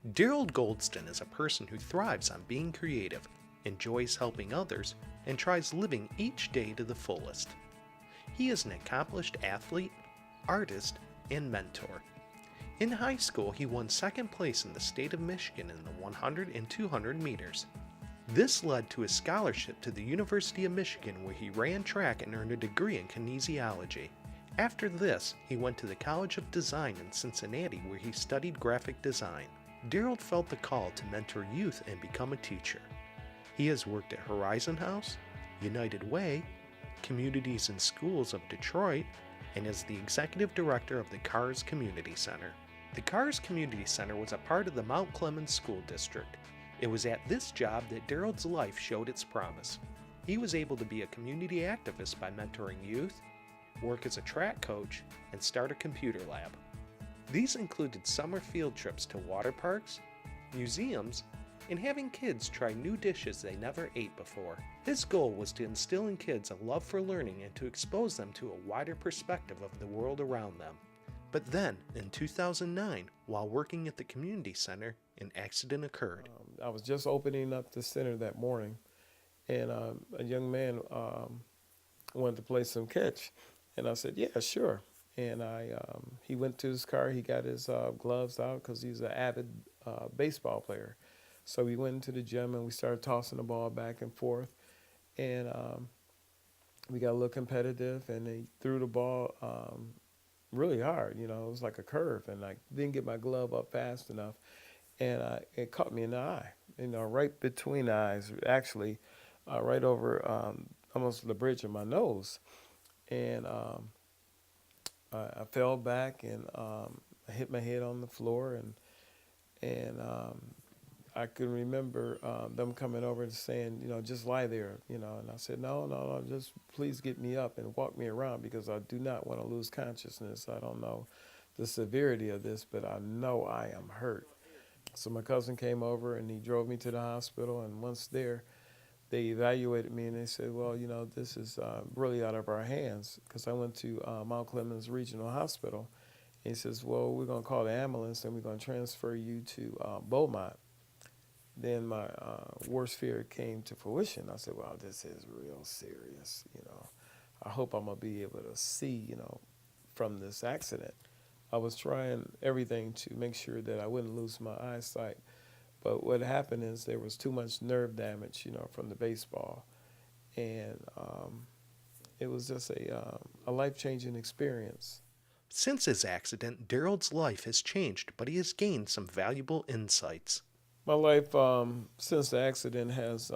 Darold Gholston is a person who thrives on being creative, enjoys helping others, and tries living each day to the fullest. He is an accomplished athlete, artist, and mentor. In high school, he won second place in the state of Michigan in the 100 and 200 meters. This led to a scholarship to the University of Michigan, where he ran track and earned a degree in kinesiology. After this, he went to the College of Design in Cincinnati, where he studied graphic design. Darold felt the call to mentor youth and become a teacher. He has worked at Horizon House, United Way, Communities and Schools of Detroit, and is the executive director of the Cars Community Center. The Cars Community Center was a part of the Mount Clemens School District. It was at this job that Darold's life showed its promise. He was able to be a community activist by mentoring youth, work as a track coach, and start a computer lab. These included summer field trips to water parks, museums, and having kids try new dishes they never ate before. His goal was to instill in kids a love for learning and to expose them to a wider perspective of the world around them. But then, in 2009, while working at the community center, an accident occurred. I was just opening up the center that morning, and a young man wanted to play some catch. And I said, yeah, sure. And he went to his car, he got his gloves out because he's an avid baseball player. So we went into the gym and we started tossing the ball back and forth. And we got a little competitive, and he threw the ball really hard. You know, it was like a curve, and I didn't get my glove up fast enough. And it caught me in the eye, you know, right between the eyes, actually, right over almost the bridge of my nose. And I fell back, and I hit my head on the floor, and I could remember them coming over and saying, you know, just lie there, you know. And I said, no, just please get me up and walk me around, because I do not want to lose consciousness. I don't know the severity of this, but I know I am hurt. So my cousin came over, and he drove me to the hospital, and once there, they evaluated me, and they said, well, you know, this is really out of our hands, because I went to Mount Clemens Regional Hospital. And he says, well, we're going to call the ambulance, and we're going to transfer you to Beaumont. Then my worst fear came to fruition. I said, well, this is real serious, you know. I hope I'm going to be able to see, you know, from this accident. I was trying everything to make sure that I wouldn't lose my eyesight. But what happened is there was too much nerve damage, you know, from the baseball. And it was just a life-changing experience. Since his accident, Darold's life has changed, but he has gained some valuable insights. My life since the accident has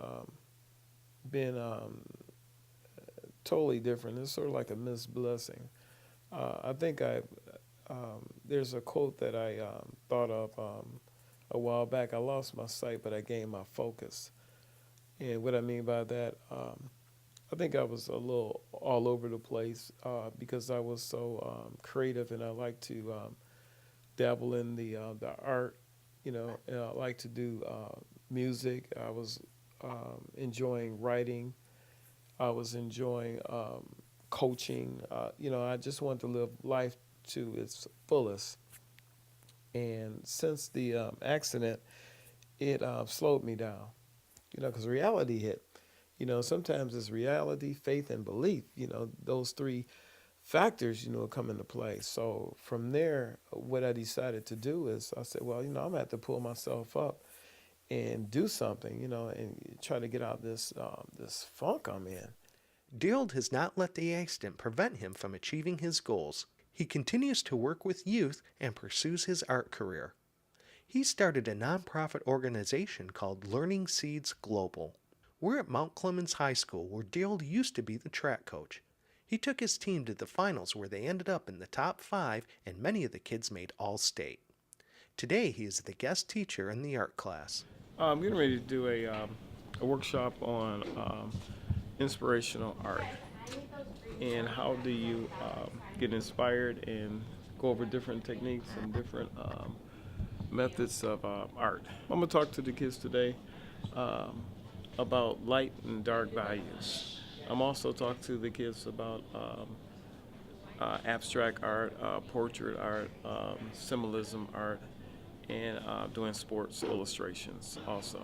been totally different. It's sort of like a missed blessing. I think there's a quote that I thought of a while back. I lost my sight, but I gained my focus. And what I mean by that, I think I was a little all over the place because I was so creative, and I like to dabble in the art. You know, and I like to do music. I was enjoying writing. I was enjoying coaching. You know, I just wanted to live life to its fullest. And since the accident, it slowed me down, you know, because reality hit. You know, sometimes it's reality, faith, and belief. You know, those three factors, you know, come into play. So from there, what I decided to do is I said, well, you know, I'm going to have to pull myself up and do something, you know, and try to get out this funk I'm in. Darold has not let the accident prevent him from achieving his goals. He continues to work with youth and pursues his art career. He started a nonprofit organization called Learning Seeds Global. We're at Mount Clemens High School, where Darold used to be the track coach. He took his team to the finals, where they ended up in the top 5, and many of the kids made All-State. Today, he is the guest teacher in the art class. I'm getting ready to do a workshop on inspirational art, and how do you get inspired and go over different techniques and different methods of art. I'm going to talk to the kids today about light and dark values. I'm also talking to the kids about abstract art, portrait art, symbolism art, and doing sports illustrations also.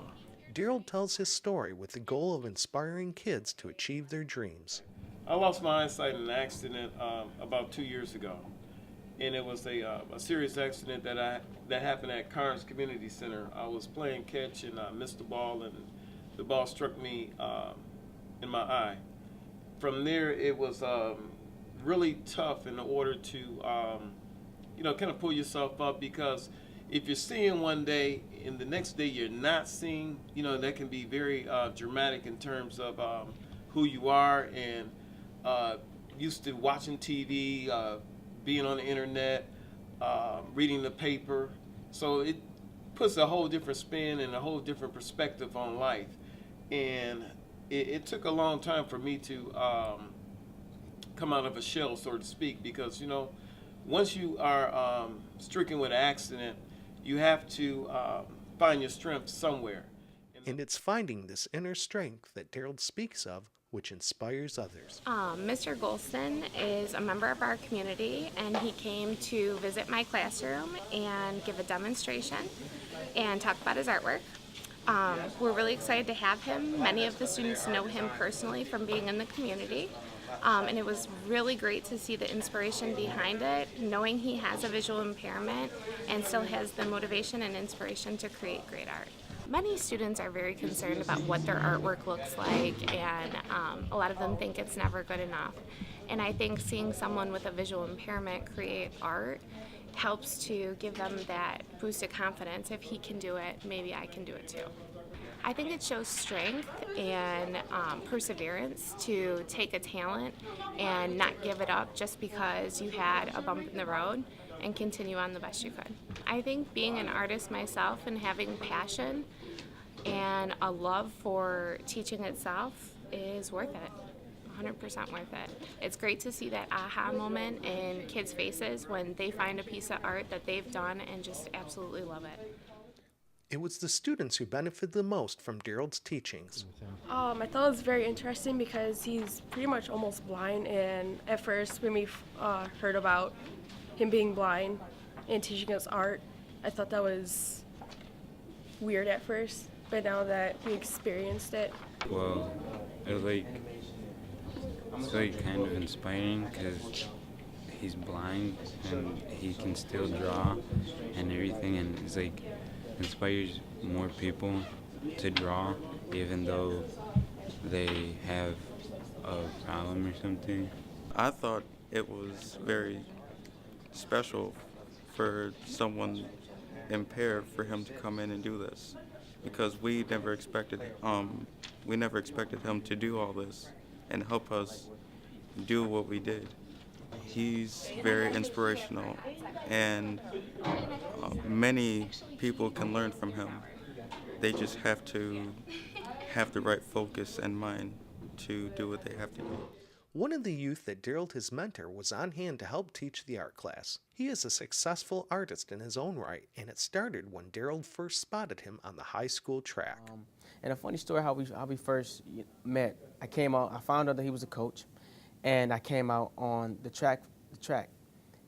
Darold tells his story with the goal of inspiring kids to achieve their dreams. I lost my eyesight in an accident about 2 years ago, and it was a serious accident that happened at Carnes Community Center. I was playing catch and I missed the ball, and the ball struck me in my eye. From there, it was really tough in order to kind of pull yourself up, because if you're seeing one day and the next day you're not seeing, that can be very dramatic in terms of who you are, and used to watching TV, being on the internet, reading the paper. So it puts a whole different spin and a whole different perspective on life. And it took a long time for me to come out of a shell, so to speak, because, once you are stricken with an accident, you have to find your strength somewhere. And it's finding this inner strength that Darold speaks of which inspires others. Mr. Gholston is a member of our community, and he came to visit my classroom and give a demonstration and talk about his artwork. We're really excited to have him. Many of the students know him personally from being in the community. And it was really great to see the inspiration behind it, knowing he has a visual impairment and still has the motivation and inspiration to create great art. Many students are very concerned about what their artwork looks like, and a lot of them think it's never good enough. And I think seeing someone with a visual impairment create art helps to give them that boost of confidence. If he can do it, maybe I can do it too. I think it shows strength and perseverance to take a talent and not give it up just because you had a bump in the road, and continue on the best you could. I think being an artist myself and having passion and a love for teaching itself is worth it. 100% worth it. It's great to see that aha moment in kids' faces when they find a piece of art that they've done and just absolutely love it. It was the students who benefited the most from Darold's teachings. I thought it was very interesting because he's pretty much almost blind, and at first when we heard about him being blind and teaching us art, I thought that was weird at first, but now that we experienced it. Well, it's kind of inspiring because he's blind and he can still draw and everything, and it's inspires more people to draw even though they have a problem or something. I thought it was very special for someone impaired for him to come in and do this, because we never expected him to do all this and help us do what we did. He's very inspirational, and many people can learn from him. They just have to have the right focus and mind to do what they have to do. One of the youth that Darold, his mentor, was on hand to help teach the art class. He is a successful artist in his own right, and it started when Darold first spotted him on the high school track. And a funny story how we first met. I found out that he was a coach, and I came out on the track,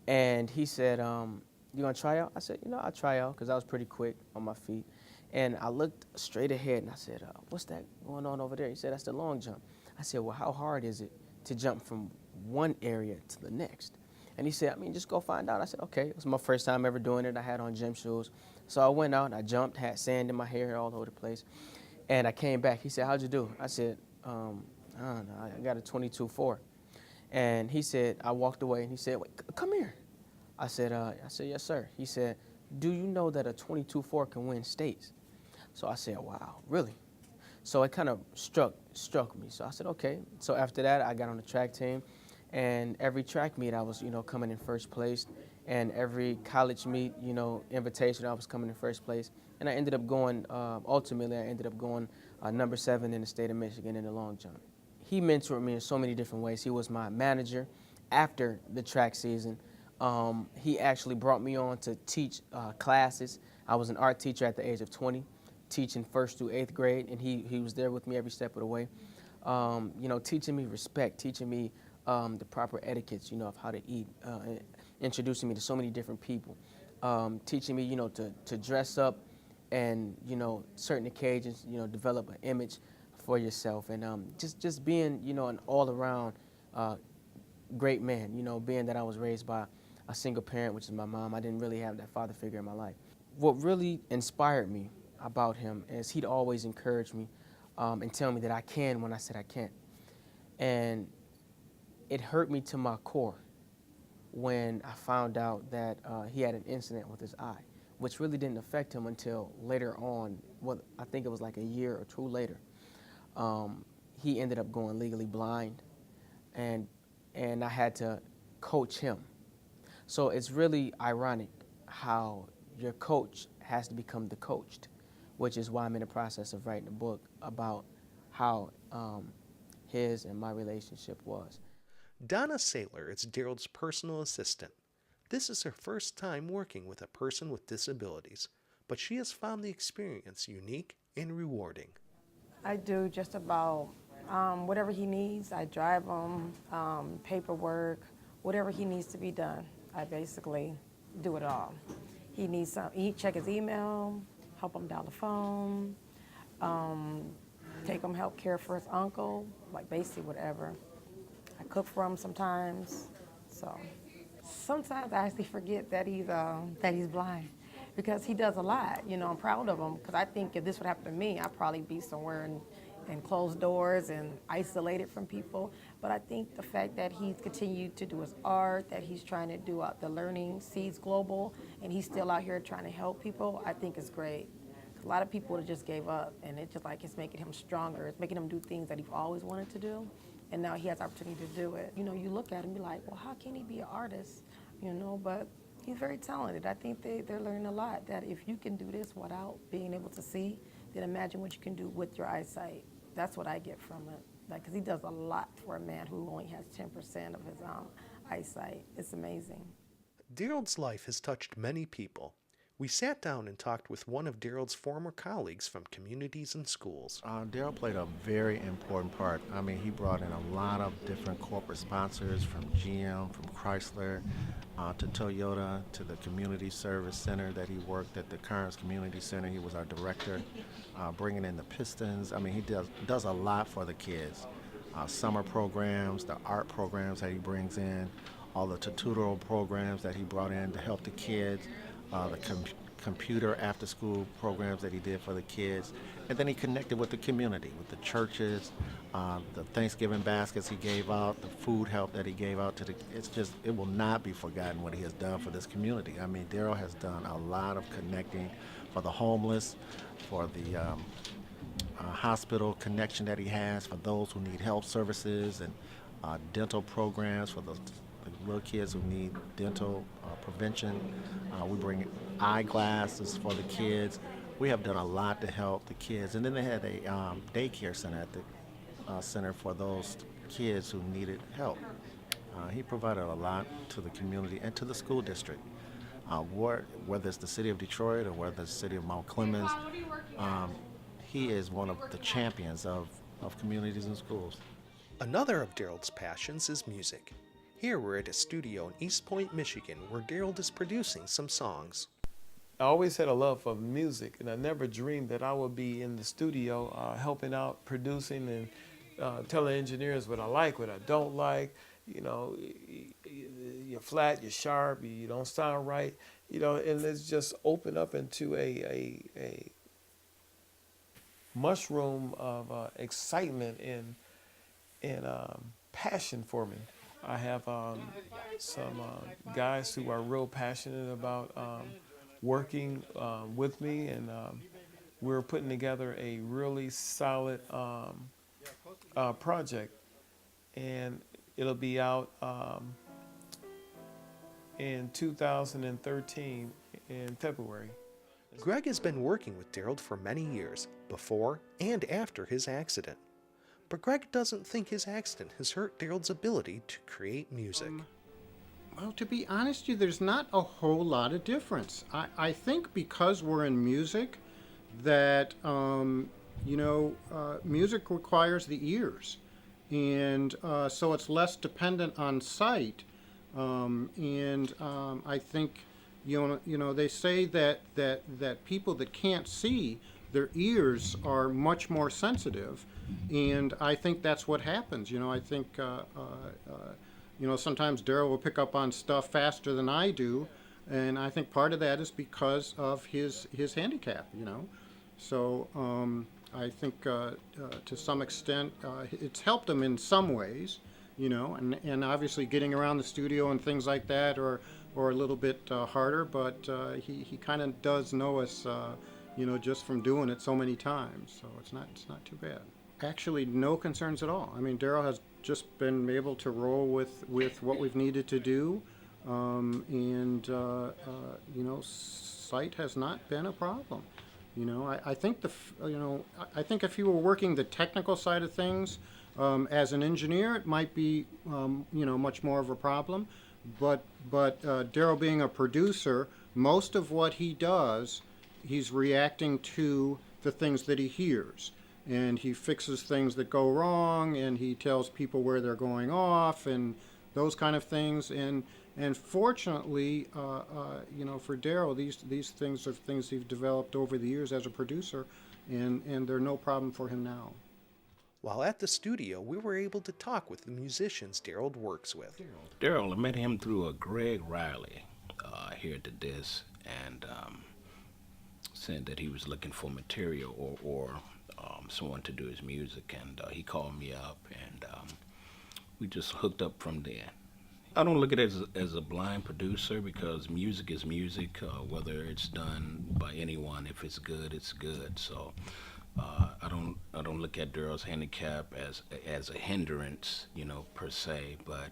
and he said, "You gonna try out?" I said, "I'll try out," because I was pretty quick on my feet. And I looked straight ahead, and I said, "What's that going on over there?" He said, "That's the long jump." I said, "Well, how hard is it to jump from one area to the next?" And he said, just go find out. I said, okay. It was my first time ever doing it. I had on gym shoes. So I went out, I jumped, had sand in my hair all over the place. And I came back. He said, "How'd you do?" I said, "I don't know, I got a 22.4. And he said, I walked away, and he said, "Wait, come here." I said, "Yes, sir." He said, "Do you know that a 22.4 can win states?" So I said, "Wow, really?" So it kind of struck me. So I said, okay. So after that, I got on the track team, and every track meet I was, coming in first place, and every college meet, invitation I was coming in first place. And I ended up going, ultimately, number 7 in the state of Michigan in the long jump. He mentored me in so many different ways. He was my manager after the track season. He actually brought me on to teach classes. I was an art teacher at the age of 20. Teaching 1st through 8th grade, and he was there with me every step of the way, teaching me respect, teaching me the proper etiquettes, of how to eat, introducing me to so many different people. teaching me, to dress up and, certain occasions, develop an image for yourself. And just being, an all-around great man, being that I was raised by a single parent, which is my mom. I didn't really have that father figure in my life. What really inspired me about him is he'd always encourage me and tell me that I can when I said I can't. And it hurt me to my core when I found out that he had an incident with his eye, which really didn't affect him until later on. Well, I think it was like a year or two later. He ended up going legally blind, and I had to coach him. So it's really ironic how your coach has to become the coached, which is why I'm in the process of writing a book about how his and my relationship was. Donna Saylor is Darold's personal assistant. This is her first time working with a person with disabilities, but she has found the experience unique and rewarding. I do just about whatever he needs. I drive him, paperwork, whatever he needs to be done. I basically do it all. He needs check his email, help him dial the phone, take him help care for his uncle, like basically whatever. I cook for him sometimes, so sometimes I actually forget that he's blind because he does a lot. I'm proud of him because I think if this would happen to me, I'd probably be somewhere in closed doors and isolated from people. But I think the fact that he's continued to do his art, that he's trying to do the Learning Seeds Global, and he's still out here trying to help people, I think is great. A lot of people would have just gave up, and it's making him stronger. It's making him do things that he's always wanted to do, and now he has the opportunity to do it. You look at him and be like, well, how can he be an artist? But he's very talented. I think they're learning a lot, that if you can do this without being able to see, then imagine what you can do with your eyesight. That's what I get from it. Because he does a lot for a man who only has 10% of his eyesight. It's amazing. Darold's life has touched many people. We sat down and talked with one of Darold's former colleagues from communities and schools. Darold played a very important part. He brought in a lot of different corporate sponsors, from GM, from Chrysler, to Toyota, to the Community Service Center that he worked at, the Kearns Community Center. He was our director, bringing in the Pistons. He does a lot for the kids. Summer programs, the art programs that he brings in, all the tutorial programs that he brought in to help the kids, the computer after-school programs that he did for the kids. And then he connected with the community, with the churches, the Thanksgiving baskets he gave out, the food help that he gave out to it will not be forgotten what he has done for this community. Darold has done a lot of connecting for the homeless, for the hospital connection that he has, for those who need health services, and dental programs for the little kids who need dental prevention. We bring eyeglasses for the kids. We have done a lot to help the kids. And then they had a daycare center at the center for those kids who needed help. He provided a lot to the community and to the school district. Whether it's the city of Detroit or whether it's the city of Mount Clemens, he is one of the champions of communities and schools. Another of Darold's passions is music. Here we're at a studio in East Point, Michigan, where Darold is producing some songs. I always had a love for music, and I never dreamed that I would be in the studio helping out, producing, and telling engineers what I like, what I don't like. You're flat, you're sharp, you don't sound right. And it's just opened up into a mushroom of excitement and passion for me. I have some guys who are real passionate about working with me, and we're putting together a really solid project, and it'll be out in 2013 in February. Greg has been working with Darold for many years, before and after his accident. But Greg doesn't think his accident has hurt Darold's ability to create music. Well, to be honest with you, there's not a whole lot of difference. I think because we're in music, that, music requires the ears. And so it's less dependent on sight. I think they say that people that can't see, their ears are much more sensitive, and I think that's what happens. I think sometimes Darold will pick up on stuff faster than I do, and I think part of that is because of his handicap. So I think to some extent it's helped him in some ways. And obviously getting around the studio and things like that are a little bit harder, but he kind of does know us, just from doing it so many times. So it's not too bad. Actually, no concerns at all. I mean, Darold has just been able to roll with what we've needed to do, and sight has not been a problem. I think I think if you were working the technical side of things, as an engineer, it might be, much more of a problem. But Darold being a producer, most of what he does, he's reacting to the things that he hears. And he fixes things that go wrong, and he tells people where they're going off, and those kind of things. And fortunately, for Darold, these things are things he's developed over the years as a producer, and they're no problem for him now. While at the studio, we were able to talk with the musicians Darold works with. Darold, I met him through a Greg Reilly here at the disc, and said that he was looking for material or someone to do his music, and he called me up, and we just hooked up from there. I don't look at it as a blind producer, because music is music, whether it's done by anyone. If it's good, it's good. So I don't look at Darold's handicap as a hindrance, per se, but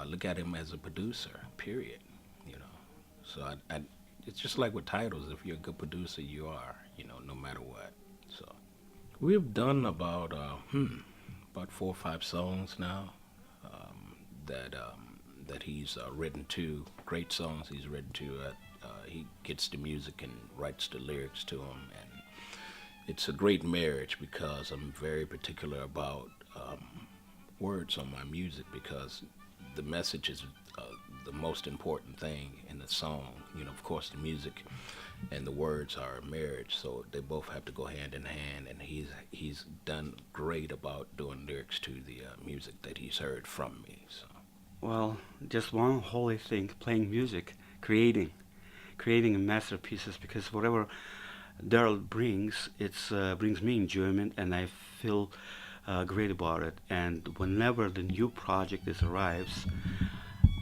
look at him as a producer, period. So it's just like with titles. If you're a good producer, you are, no matter what. So we've done about 4 or 5 songs now that he's written to. Great songs he's written to. He gets the music and writes the lyrics to them, and it's a great marriage, because I'm very particular about words on my music, because the message is the most important thing in the song. Of course, the music and the words are a marriage, so they both have to go hand in hand, and he's done great about doing lyrics to the music that he's heard from me. So. Well, just one holy thing, playing music, creating masterpieces, because whatever Darold brings, brings me enjoyment, and I feel great about it. And whenever the new project arrives,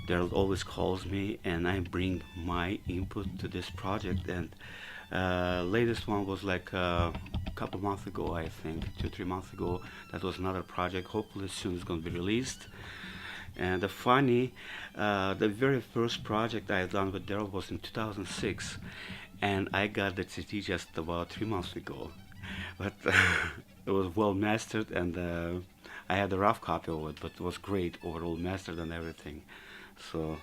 Darold always calls me, and I bring my input to this project. And latest one was like a couple months ago, I think, 2-3 months ago. That was another project. Hopefully soon it's going to be released. And the very first project I had done with Darold was in 2006. And I got the CD just about 3 months ago. But it was well mastered, and I had a rough copy of it, but it was great, overall mastered and everything. So,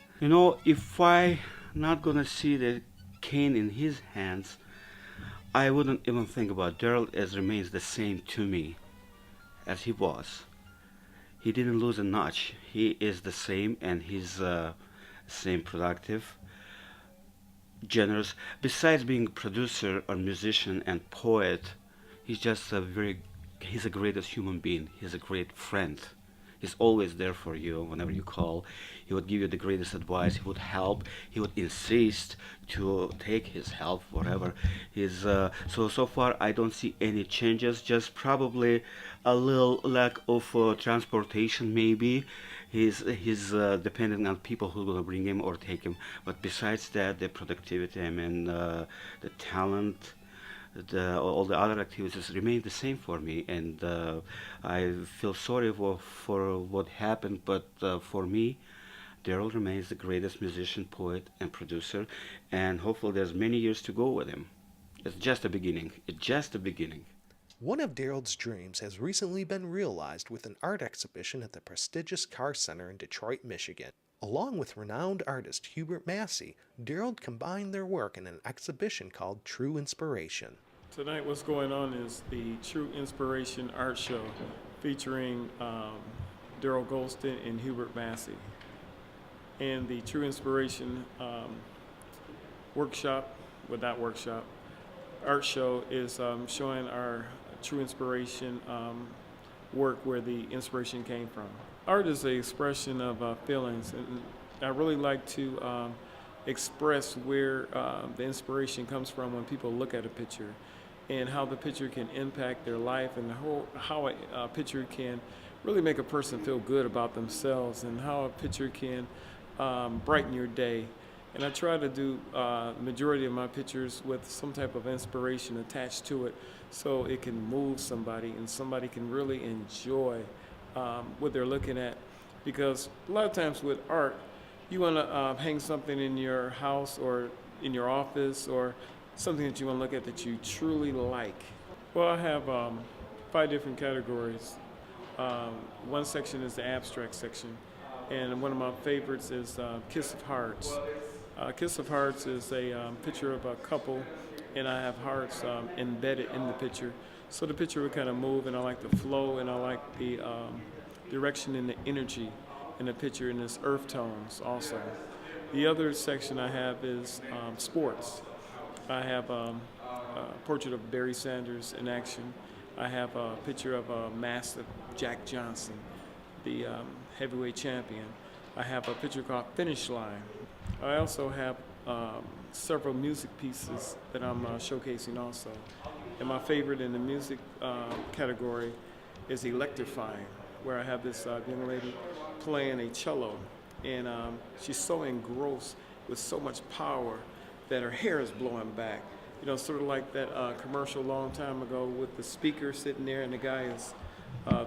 if I not gonna see the cane in his hands, I wouldn't even think about Darold, as remains the same to me as he was. He didn't lose a notch. He is the same, and he's same productive, generous. Besides being a producer or musician and poet, he's just he's the greatest human being. He's a great friend. He's always there for you whenever you call. He would give you the greatest advice. He would help. He would insist to take his help, whatever. So far I don't see any changes, just probably a little lack of transportation maybe. He's dependent on people who are going to bring him or take him. But besides that, the productivity, the talent, all the other activities remain the same for me, and I feel sorry for what happened, but for me, Darold remains the greatest musician, poet, and producer, and hopefully there's many years to go with him. It's just the beginning. One of Darold's dreams has recently been realized with an art exhibition at the prestigious Car Center in Detroit, Michigan. Along with renowned artist Hubert Massey, Darold combined their work in an exhibition called True Inspiration. Tonight what's going on is the True Inspiration art show featuring Darold Gholston and Hubert Massey. And the True Inspiration workshop, well, not workshop, art show is showing our true inspiration work where the inspiration came from. Art is an expression of feelings, and I really like to express where the inspiration comes from when people look at a picture and how the picture can impact their life, and how a picture can really make a person feel good about themselves, and how a picture can brighten your day. And I try to do the majority of my pictures with some type of inspiration attached to it, so it can move somebody and somebody can really enjoy what they're looking at. Because a lot of times with art, you want to hang something in your house or in your office, or something that you want to look at that you truly like. Well, I have 5 different categories. One section is the abstract section, and one of my favorites is Kiss of Hearts. Kiss of Hearts is a picture of a couple, and I have hearts embedded in the picture. So the picture would kind of move, and I like the flow, and I like the direction and the energy in the picture, and its earth tones also. The other section I have is sports. I have a portrait of Barry Sanders in action. I have a picture of a massive Jack Johnson, the heavyweight champion. I have a picture called Finish Line. I also have several music pieces that I'm showcasing also. And my favorite in the music category is Electrifying, where I have this young lady playing a cello, and she's so engrossed with so much power that her hair is blowing back. You know, sort of like that commercial a long time ago with the speaker sitting there, and the guy is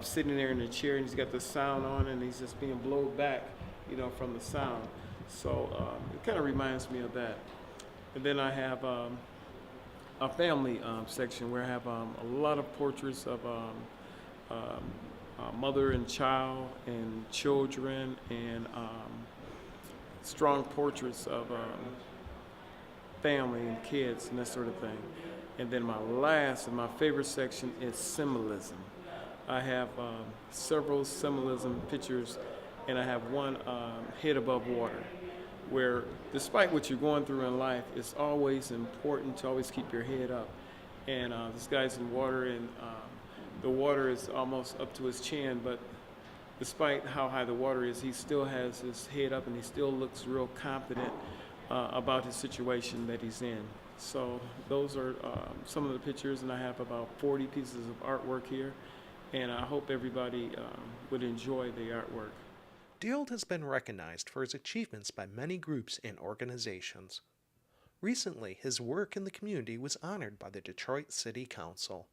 sitting there in the chair, and he's got the sound on, and he's just being blown back, you know, from the sound. So it kind of reminds me of that. And then I have a family section where I have a lot of portraits of mother and child and children, and strong portraits of family and kids and that sort of thing. And then my last and my favorite section is symbolism. I have several symbolism pictures, and I have one head above water, where despite what you're going through in life, it's always important to always keep your head up. And this guy's in water, and the water is almost up to his chin, but despite how high the water is, he still has his head up, and he still looks real confident about his situation that he's in. So those are some of the pictures, and I have about 40 pieces of artwork here, and I hope everybody would enjoy the artwork. Darold has been recognized for his achievements by many groups and organizations. Recently, his work in the community was honored by the Detroit City Council.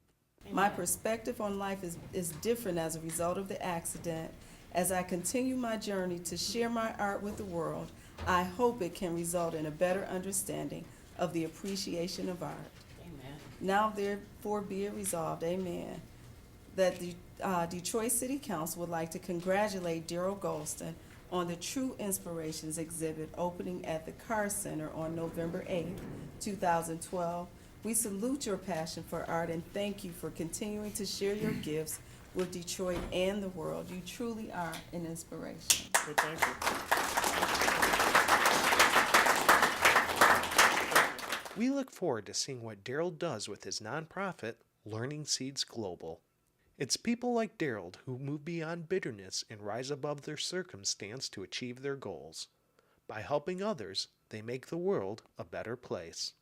My perspective on life is different as a result of the accident. As I continue my journey to share my art with the world, I hope it can result in a better understanding of the appreciation of art. Amen. Now therefore be it resolved, amen, that the Detroit City Council would like to congratulate Darold Gholston on the True Inspirations exhibit opening at the Carr Center on November 8th, 2012. We salute your passion for art and thank you for continuing to share your gifts with Detroit and the world. You truly are an inspiration. Well, thank you. We look forward to seeing what Darold does with his nonprofit, Learning Seeds Global. It's people like Darold who move beyond bitterness and rise above their circumstance to achieve their goals. By helping others, they make the world a better place.